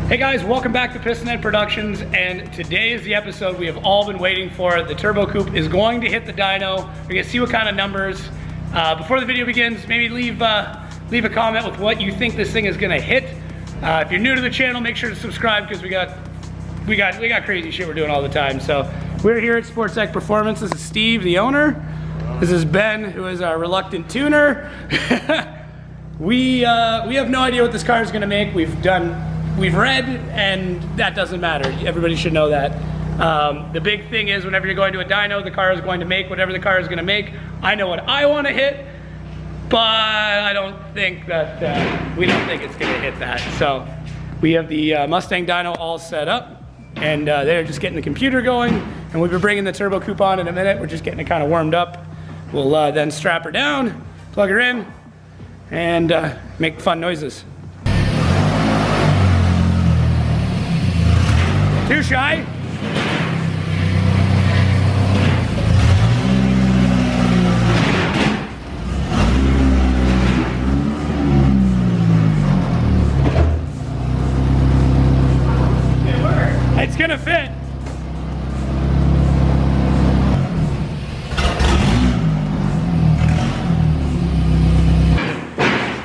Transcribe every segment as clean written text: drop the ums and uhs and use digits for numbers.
Hey guys, welcome back to Pistonhead Productions, and today is the episode we have all been waiting for. The Turbo Coupe is going to hit the dyno. We're gonna see what kind of numbers. Before the video begins, maybe leave a comment with what you think this thing is gonna hit. If you're new to the channel, make sure to subscribe because we got crazy shit we're doing all the time. So we're here at SportsX Performance. This is Steve, the owner. This is Ben, who is our reluctant tuner. We have no idea what this car is gonna make. We've read, and that doesn't matter. Everybody should know that. The big thing is whenever you're going to a dyno, the car is going to make whatever the car is going to make. I know what I want to hit, but I don't think that, we don't think it's going to hit that. So we have the Mustang dyno all set up, and they're just getting the computer going, and we'll be bringing the Turbo Coupe on in a minute. We're just getting it kind of warmed up. We'll then strap her down, plug her in, and make fun noises. Too shy? It worked. It's gonna fit.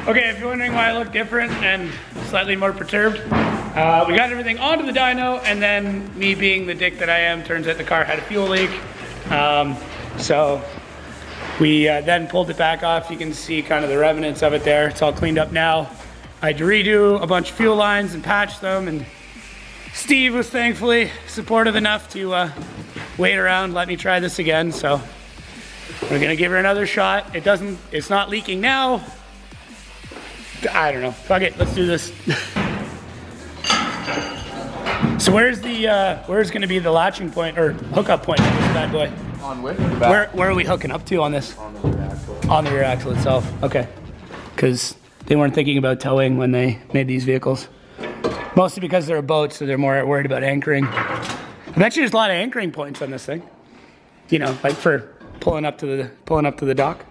Okay, if you're wondering why I look different and slightly more perturbed, we got everything onto the dyno, and then me being the dick that I am, turns out the car had a fuel leak. So we then pulled it back off. You can see kind of the remnants of it there. It's all cleaned up now. I had to redo a bunch of fuel lines and patch them, and Steve was thankfully supportive enough to wait around, let me try this again. So we're gonna give her another shot. It's not leaking now. I don't know, fuck it, let's do this. So where's gonna be the latching point or hookup point for this bad boy? On which? The back. Where are we hooking up to on this? On the rear axle. On the rear axle itself, okay. Because they weren't thinking about towing when they made these vehicles. Mostly because they're a boat, so they're more worried about anchoring. I bet you there's a lot of anchoring points on this thing. You know, like for pulling up to the dock.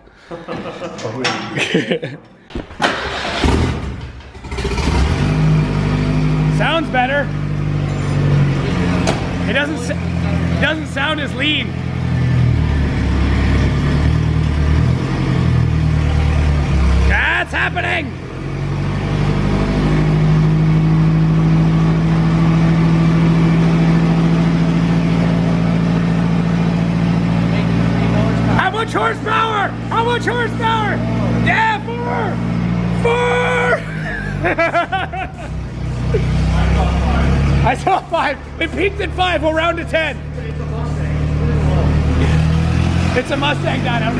Sounds better. It doesn't sound as lean. That's happening. How much horsepower? How much horsepower? Yeah, 4. I saw 5. We peaked at 5. We'll round to 10. It's a Mustang. It's a Mustang dyno.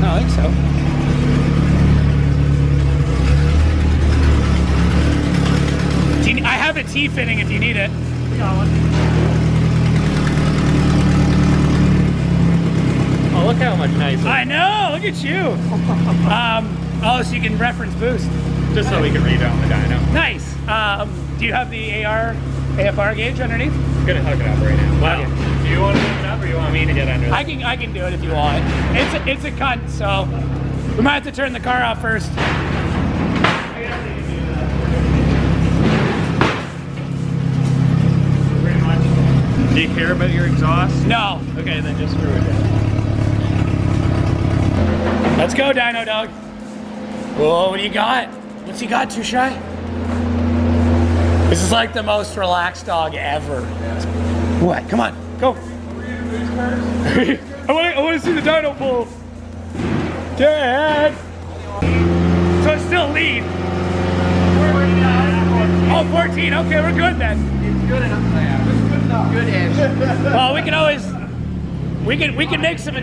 I don't think so. I have a T-fitting if you need it. We got one. Oh, look how much nicer. I know. Look at you. Oh, so you can reference boost. Just so we can read it on the dyno. Nice. Do you have the AFR gauge underneath? I'm gonna hook it up right now. Wow. Okay. Do you want to hook it up or you want me to get under it? I can do it if you want. It's a cunt, so we might have to turn the car off first. Pretty much. Do you care about your exhaust? No. Okay, then just screw it in. Let's go, Dyno Dog. Whoa, what do you got? What's he got, Too Shy? This is like the most relaxed dog ever. Yeah. What? Come on, go. I want to see the dyno pull. Dad. So it's still lead. 14. Oh, 14. Okay, we're good then. It's good enough. Yeah, it's good enough. Good-ish. Well, we can always, we can make some.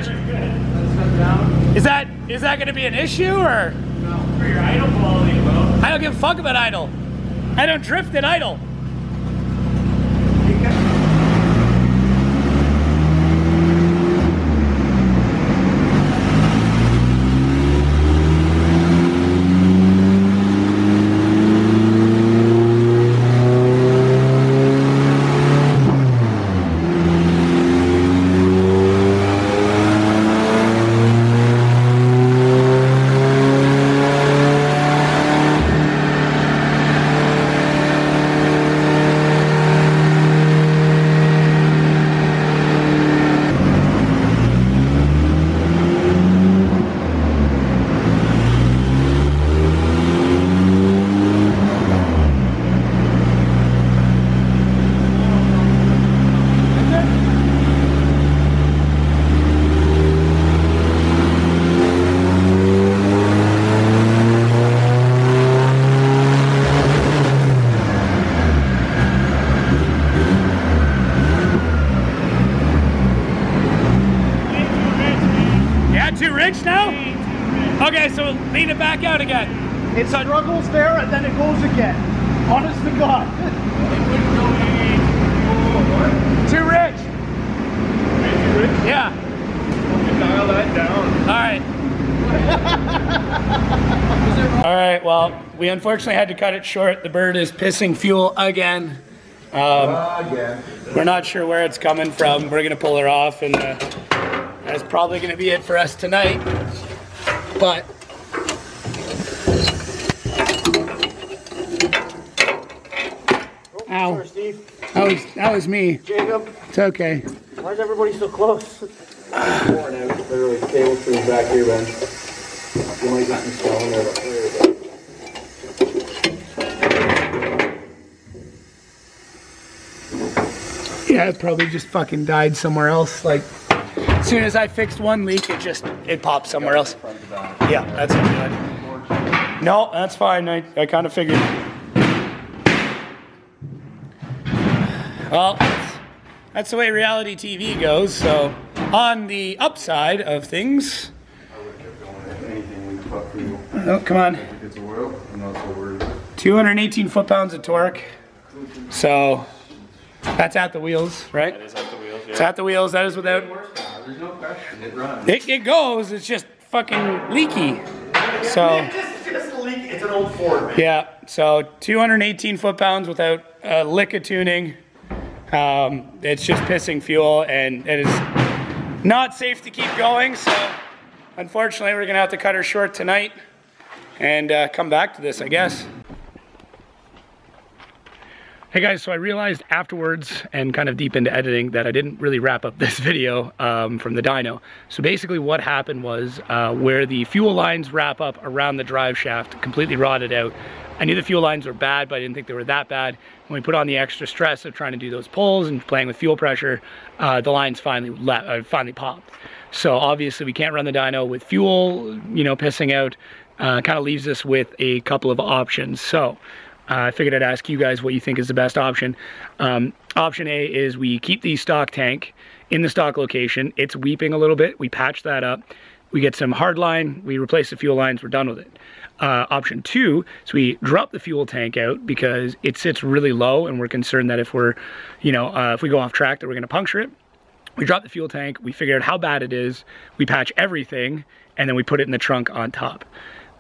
Is that going to be an issue or? No, for your idle quality, though. I don't give a fuck about idle. I don't drift at idle. wrench now? Okay, so lean it back out again. It struggles there and then it goes again. Honest to God. Too rich. Yeah. Dial that down. All right. All right, well, we unfortunately had to cut it short. The bird is pissing fuel again. We're not sure where it's coming from. We're gonna pull her off, and that's probably gonna be it for us tonight. But ow. Sorry, Steve. That was me. Jacob. It's okay. Why is everybody so close? Literally cable through back here, Ben. You might not install there, but there you go. Yeah, it probably just fucking died somewhere else. Like, as soon as I fixed one leak, it popped somewhere else. Yeah, that's good. No, that's fine. I kind of figured. Well, that's the way reality TV goes. So, on the upside of things. Oh, come on. 218 foot-pounds of torque. So, that's at the wheels, right? That is at the wheels, yeah. It's at the wheels. That is without. There's no question. It runs. It goes. It's just fucking leaky. So. It's just a leak. It's an old Ford, man. Yeah. So 218 foot-pounds without a lick of tuning. It's just pissing fuel, and it is not safe to keep going. So unfortunately, we're gonna have to cut her short tonight and come back to this, I guess. Hey guys, so I realized afterwards and kind of deep into editing that I didn't really wrap up this video from the dyno. So basically what happened was where the fuel lines wrap up around the drive shaft completely rotted out. I knew the fuel lines were bad, but I didn't think they were that bad. When we put on the extra stress of trying to do those pulls and playing with fuel pressure, the lines finally popped. So obviously we can't run the dyno with fuel, you know, pissing out. Kind of leaves us with a couple of options. So I figured I'd ask you guys what you think is the best option. Option A is we keep the stock tank in the stock location. It's weeping a little bit. We patch that up. We get some hard line. We replace the fuel lines. We're done with it. Option 2 is we drop the fuel tank out because it sits really low, and we're concerned that if we're, you know, if we go off track, that we're going to puncture it. We drop the fuel tank. We figure out how bad it is. We patch everything, and then we put it in the trunk on top.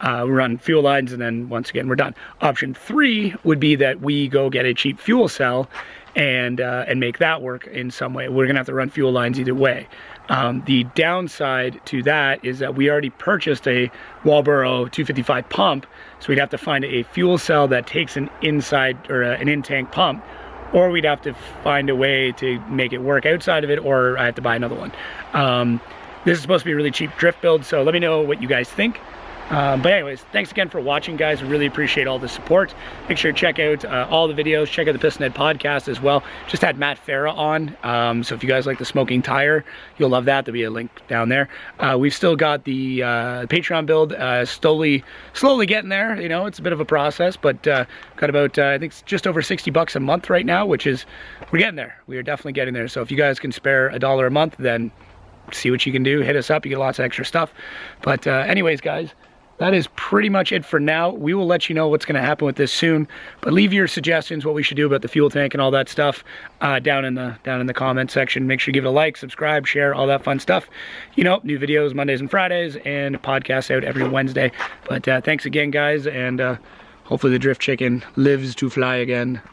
We run fuel lines, and then once again we're done. Option 3 would be that we go get a cheap fuel cell and make that work in some way. We're gonna have to run fuel lines either way. The downside to that is that we already purchased a Walboro 255 pump, so we'd have to find a fuel cell that takes an inside or an in-tank pump, or we'd have to find a way to make it work outside of it, or I have to buy another one. This is supposed to be a really cheap drift build, so let me know what you guys think. But anyways, thanks again for watching, guys. We really appreciate all the support. Make sure to check out all the videos. Check out the Pistonhead podcast as well. Just had Matt Farah on. So if you guys like the smoking tire, you'll love that. There'll be a link down there. We've still got the Patreon build slowly getting there. You know, it's a bit of a process, but got about, I think it's just over 60 bucks a month right now, which is, we're getting there. We are definitely getting there. So if you guys can spare $1 a month, then see what you can do. Hit us up. You get lots of extra stuff. But anyways, guys, that is pretty much it for now. We will let you know what's going to happen with this soon, but leave your suggestions, what we should do about the fuel tank and all that stuff down in the comment section. Make sure you give it a like, subscribe, share, all that fun stuff. You know, new videos Mondays and Fridays, and podcasts out every Wednesday. But thanks again, guys, and hopefully the Driftchicken lives to fly again.